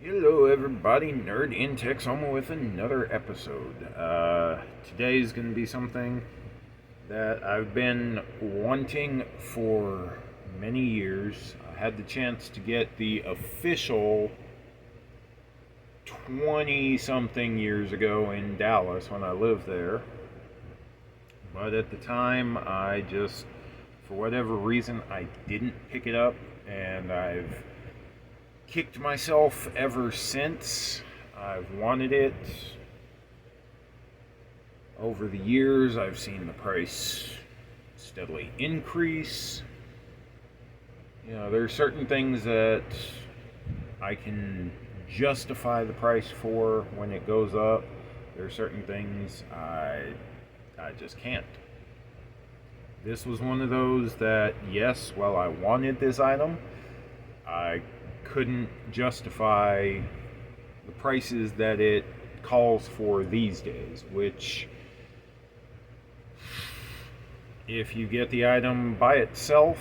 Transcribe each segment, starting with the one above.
Hello, everybody. Nerd in Texoma with another episode. Today's going to be something that I've been wanting for many years. I had the chance to get the official 20 something years ago in Dallas when I lived there. But at the time, for whatever reason, I didn't pick it up, and I've kicked myself ever since. I've wanted it. Over the years, I've seen the price steadily increase. There are certain things that I can justify the price for when it goes up. There are certain things I just can't. This was one of those that, yes, while I wanted this item, I couldn't justify the prices that it calls for these days, which, if you get the item by itself,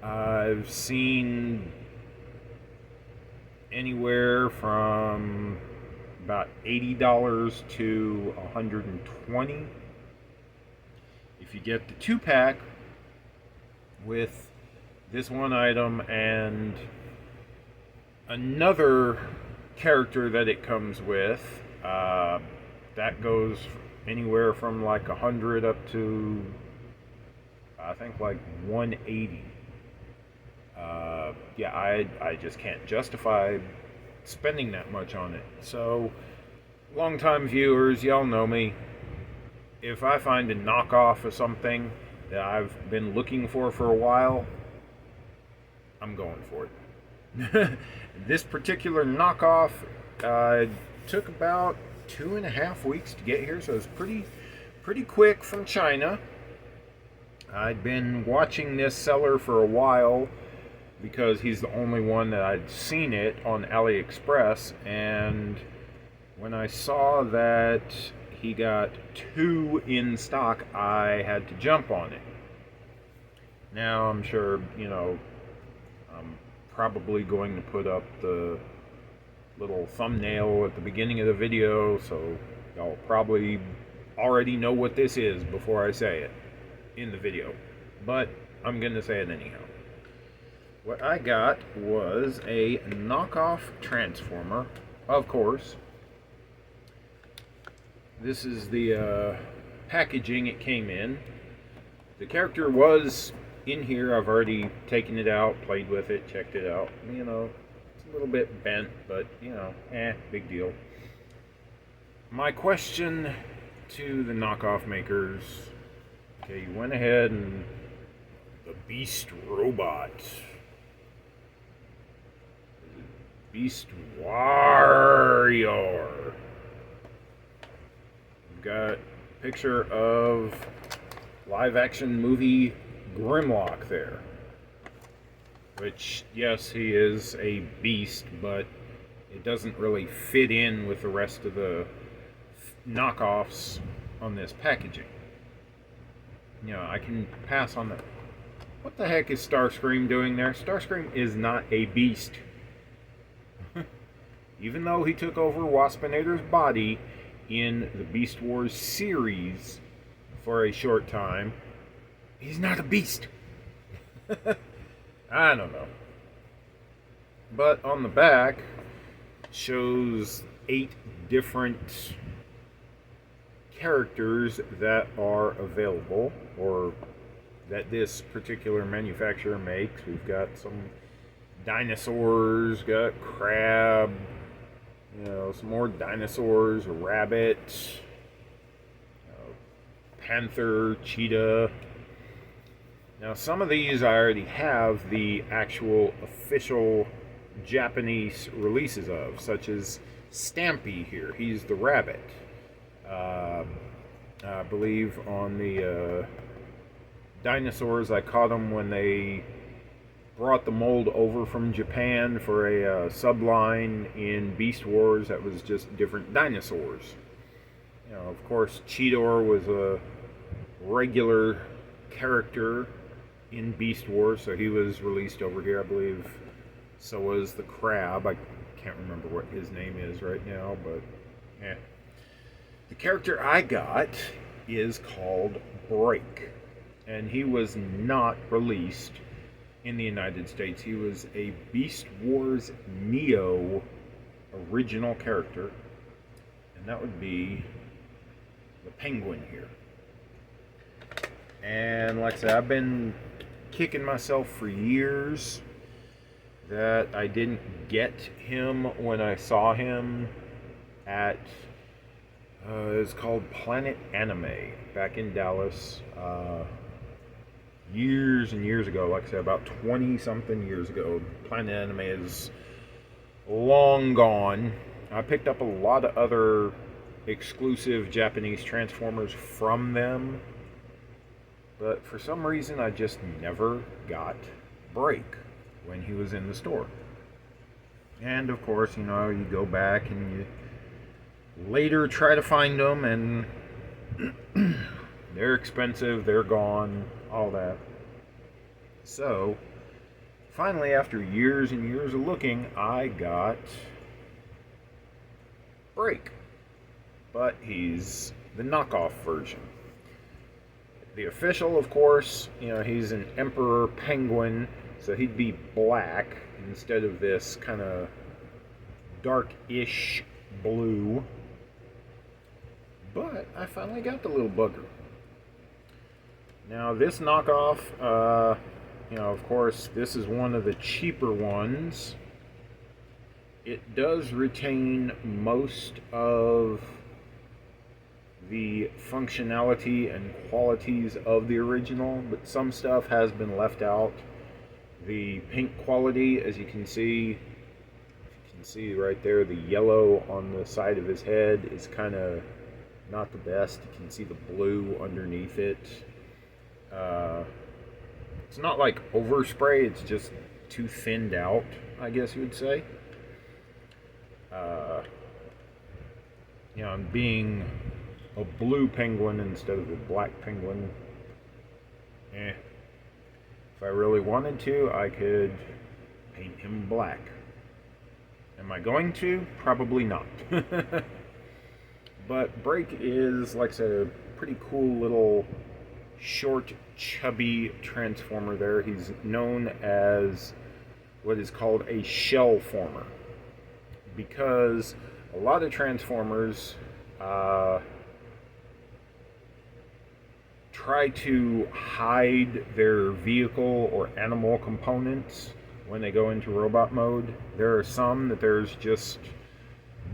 I've seen anywhere from about $80 to $120. If you get the 2-pack with this one item and another character that it comes with, that goes anywhere from like 100 up to I think like 180. I just can't justify spending that much on it. So, longtime viewers, y'all know me. If I find a knockoff of something that I've been looking for a while, I'm going for it. This particular knockoff took about 2.5 weeks to get here, so it's pretty quick from China. I'd been watching this seller for a while because he's the only one that I'd seen it on AliExpress, and when I saw that he got 2 in stock, I had to jump on it. Now, I'm sure, I'm probably going to put up the little thumbnail at the beginning of the video, so y'all probably already know what this is before I say it in the video. But I'm going to say it anyhow. What I got was a knockoff Transformer, of course. This is the packaging it came in. The character was in here. I've already taken it out, played with it, checked it out. It's a little bit bent, but big deal. My question to the knockoff makers: okay, you went ahead and the Beast Robot, Beast Warrior. We've got a picture of live action movie Grimlock there. Which, yes, he is a beast, but it doesn't really fit in with the rest of the knockoffs on this packaging. I can pass on that. What the heck is Starscream doing there? Starscream is not a beast. Even though he took over Waspinator's body in the Beast Wars series for a short time, he's not a beast. I don't know. But on the back shows 8 different characters that are available, or that this particular manufacturer makes. We've got some dinosaurs, got crab, some more dinosaurs, a rabbit, panther, cheetah. Now, some of these I already have the actual official Japanese releases of, such as Stampy here. He's the rabbit. I believe on the dinosaurs, I caught them when they brought the mold over from Japan for a subline in Beast Wars that was just different dinosaurs. Of course, Cheetor was a regular character in Beast Wars, so he was released over here, I believe. So was the crab. I can't remember what his name is right now, but yeah. The character I got is called Break, and he was not released in the United States. He was a Beast Wars Neo original character, and that would be the Penguin here. And like I said, I've been kicking myself for years that I didn't get him when I saw him at it's called Planet Anime back in Dallas years and years ago. Like I said, about 20 something years ago. Planet Anime is long gone. I picked up a lot of other exclusive Japanese Transformers from them, but for some reason I just never got Break when he was in the store. And of course, you know, you go back and you later try to find them, and they're expensive, they're gone, all that. So finally, after years and years of looking, I got Break, but he's the knockoff version. The official, of course, you know, he's an Emperor Penguin, so he'd be black instead of this kind of dark-ish blue. But I finally got the little bugger. Now this knockoff, you know, of course, this is one of the cheaper ones. It does retain most of the functionality and qualities of the original, but some stuff has been left out. The paint quality, as you can see right there, the yellow on the side of his head is kind of not the best. You can see the blue underneath it. It's not like overspray, it's just too thinned out, I guess you would say. You know, being a blue penguin instead of a black penguin, if I really wanted to, I could paint him black. Am I going to? Probably not. But Break is, like I said, a pretty cool little short, chubby transformer there. He's known as what is called a shell former, because a lot of transformers try to hide their vehicle or animal components when they go into robot mode. There are some that there's just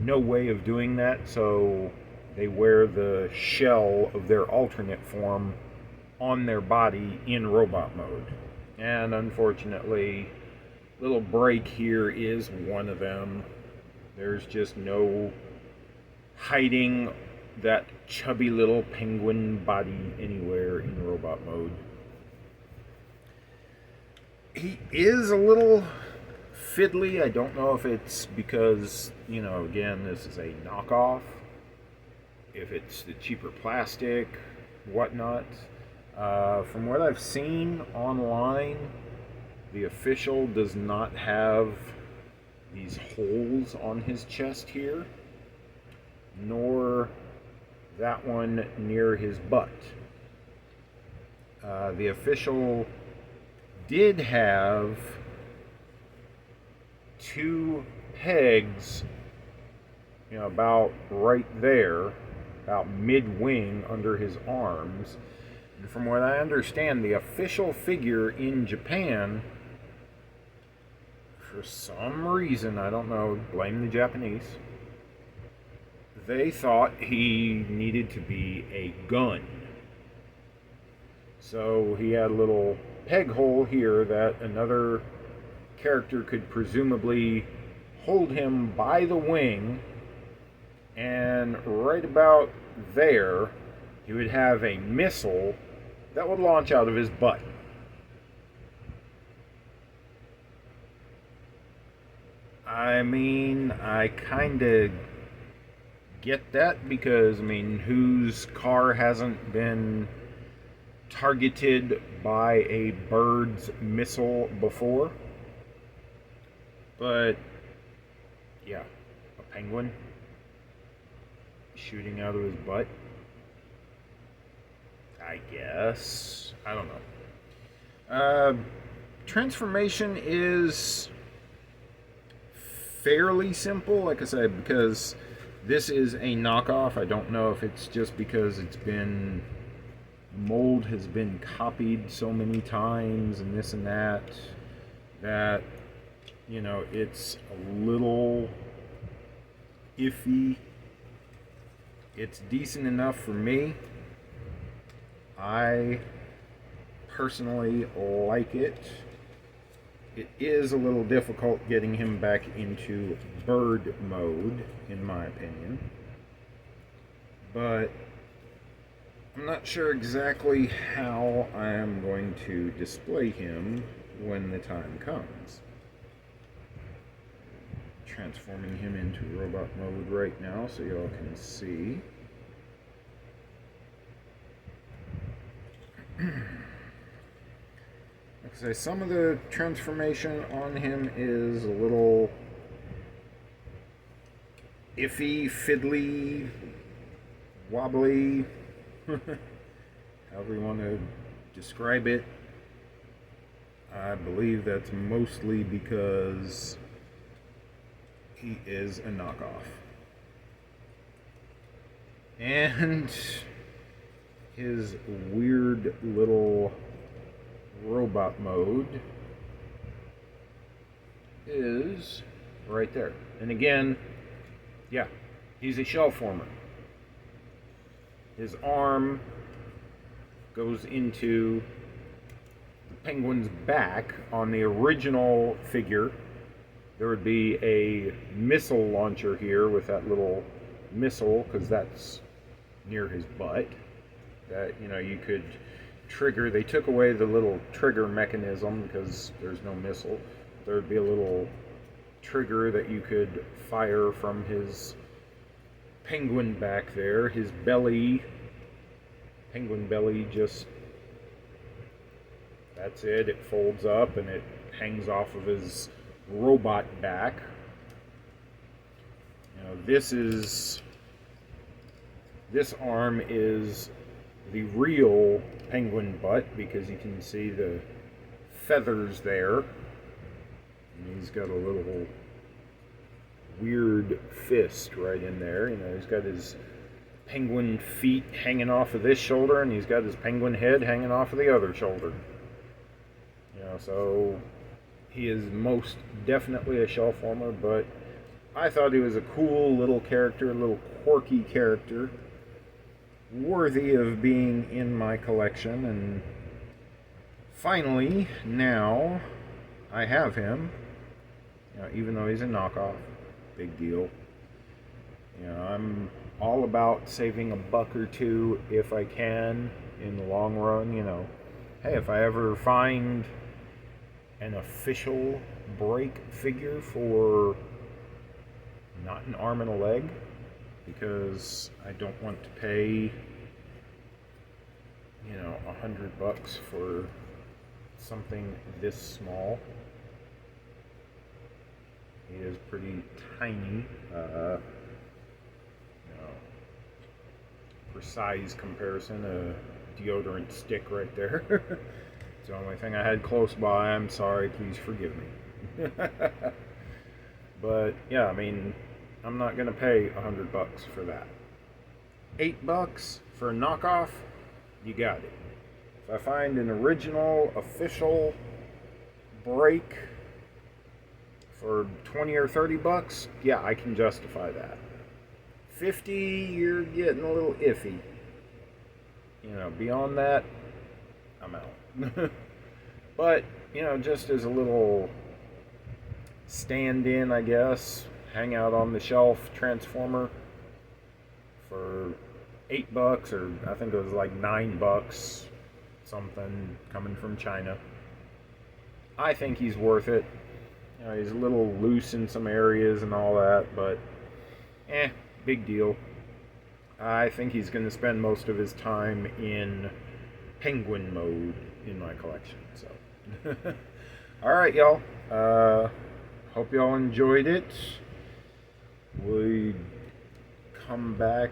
no way of doing that, so they wear the shell of their alternate form on their body in robot mode. And unfortunately, little Break here is one of them. There's just no hiding that chubby little penguin body anywhere in robot mode. He is a little fiddly. I don't know if it's because, you know, again, this is a knockoff, if it's the cheaper plastic, whatnot. From what I've seen online, the official does not have these holes on his chest here, nor that one near his butt. The official did have two pegs, you know, about right there, about mid-wing under his arms. And from what I understand, the official figure in Japan, for some reason, I don't know, blame the Japanese, they thought he needed to be a gun. So he had a little peg hole here that another character could presumably hold him by the wing, and right about there he would have a missile that would launch out of his butt. I mean, I kind of get that, because, I mean, whose car hasn't been targeted by a bird's missile before? But yeah, a penguin shooting out of his butt. I guess. I don't know. Transformation is fairly simple, like I said, because this is a knockoff. I don't know if it's just because the mold has been copied so many times and this and that, it's a little iffy. It's decent enough for me. I personally like it. It is a little difficult getting him back into bird mode, in my opinion. But I'm not sure exactly how I am going to display him when the time comes. Transforming him into robot mode right now so y'all can see. Like I say, some of the transformation on him is a little iffy, fiddly, wobbly, however you want to describe it. I believe that's mostly because he is a knockoff. And his weird little robot mode is right there. And again, yeah, he's a shell former. His arm goes into the penguin's back. On the original figure, there would be a missile launcher here with that little missile, because that's near his butt, that you could trigger. They took away the little trigger mechanism because there's no missile. There would be a little trigger that you could fire from his penguin back there. His belly, penguin belly, just, that's it. It folds up and it hangs off of his robot back. This arm is the real penguin butt, because you can see the feathers there. And he's got a little weird fist right in there. He's got his penguin feet hanging off of this shoulder, and he's got his penguin head hanging off of the other shoulder. So he is most definitely a shell former, but I thought he was a cool little character, a little quirky character, worthy of being in my collection. And finally, now I have him. Even though he's a knockoff, big deal. I'm all about saving a buck or two if I can in the long run. Hey, if I ever find an official break figure for not an arm and a leg, because I don't want to pay $100 for something this small. He is pretty tiny, for size comparison, a deodorant stick right there. It's the only thing I had close by. I'm sorry, please forgive me. But yeah, I'm not gonna pay $100 for that. $8 for a knockoff, you got it. If I find an original, official break for $20 or $30, yeah, I can justify that. $50, you're getting a little iffy. Beyond that, I'm out. But, just as a little stand-in, I guess, hang out on the shelf transformer for $8, or I think it was like $9, something, coming from China. I think he's worth it. He's a little loose in some areas and all that, but big deal. I think he's going to spend most of his time in penguin mode in my collection. So, all right, y'all. Hope y'all enjoyed it. we come back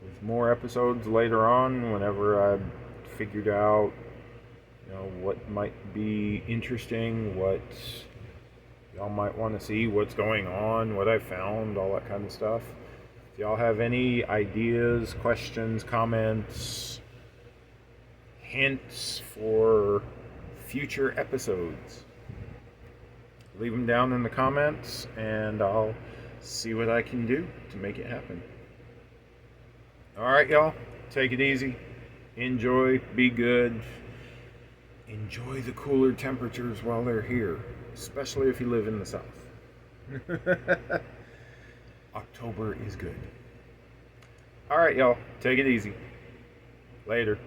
with more episodes later on whenever I've figured out, what might be interesting, what y'all might want to see, what's going on, what I found, all that kind of stuff. If y'all have any ideas, questions, comments, hints for future episodes, leave them down in the comments and I'll see what I can do to make it happen. Alright, y'all, take it easy, enjoy, be good, enjoy the cooler temperatures while they're here, especially if you live in the South. October is good. Alright, y'all, take it easy. Later.